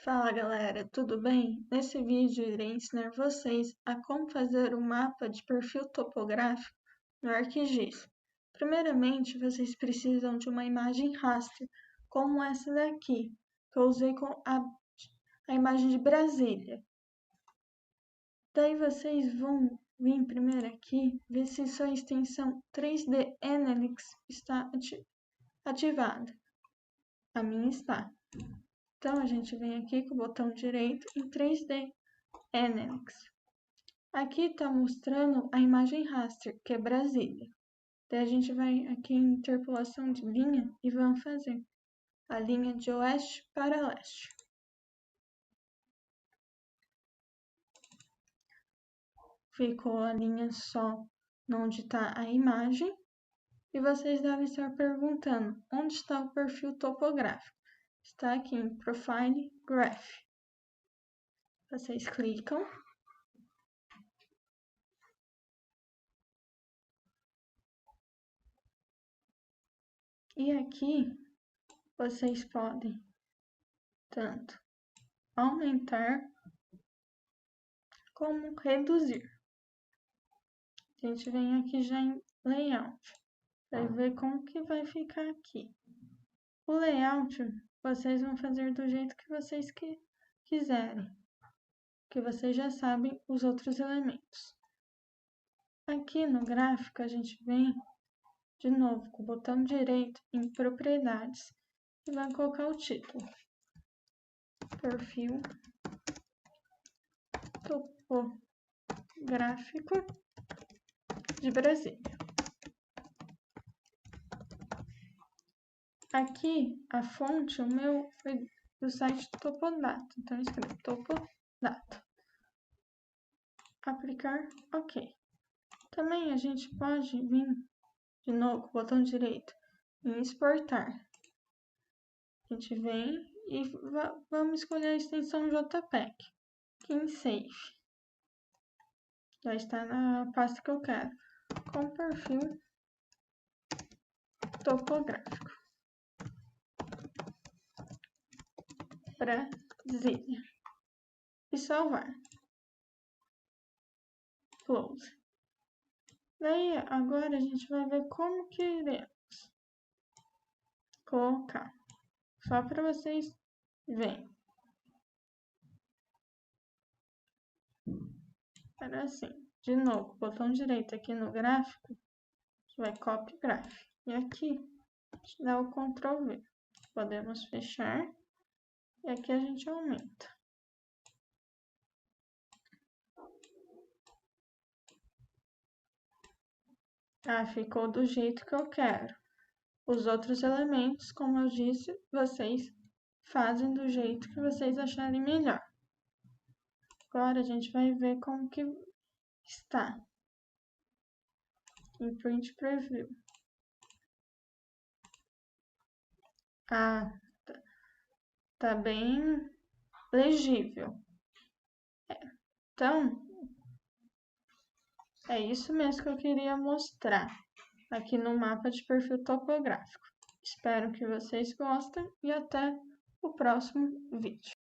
Fala galera, tudo bem? Nesse vídeo irei ensinar vocês a como fazer um mapa de perfil topográfico no ArcGIS. Primeiramente, vocês precisam de uma imagem raster, como essa daqui, que eu usei com a imagem de Brasília. Daí vocês vão vir primeiro aqui, ver se sua extensão 3D Analytics está ativada. A minha está. Então, a gente vem aqui com o botão direito em 3D Analytics. Aqui está mostrando a imagem raster, que é Brasília. Daí a gente vai aqui em interpolação de linha e vamos fazer a linha de oeste para leste. Ficou a linha só onde está a imagem. E vocês devem estar perguntando, onde está o perfil topográfico? Está aqui em Profile Graph. Vocês clicam. E aqui vocês podem tanto aumentar como reduzir. A gente vem aqui já em Layout, vai ver como que vai ficar aqui. O Layout vocês vão fazer do jeito que vocês quiserem, que vocês já sabem os outros elementos. Aqui no gráfico a gente vem de novo com o botão direito em Propriedades e vai colocar o título. Perfil topográfico de Brasília. Aqui a fonte, o meu foi do site Topodata, então eu escrevo Topodata. Aplicar, ok. Também a gente pode vir de novo com o botão direito em exportar. A gente vem e vamos escolher a extensão JPEG, aqui em Save. Já está na pasta que eu quero, com perfil topográfico. Brasília. E salvar. Close. Daí, agora a gente vai ver como que iremos colocar. Só para vocês verem. Era assim. De novo, botão direito aqui no gráfico, vai Copy Graph. E aqui, a gente dá o Ctrl V. Podemos fechar. E aqui a gente aumenta. Ficou do jeito que eu quero. Os outros elementos, como eu disse, vocês fazem do jeito que vocês acharem melhor. Agora a gente vai ver como que está. Em Print Preview. Tá bem legível. Então, é isso mesmo que eu queria mostrar aqui no mapa de perfil topográfico. Espero que vocês gostem e até o próximo vídeo.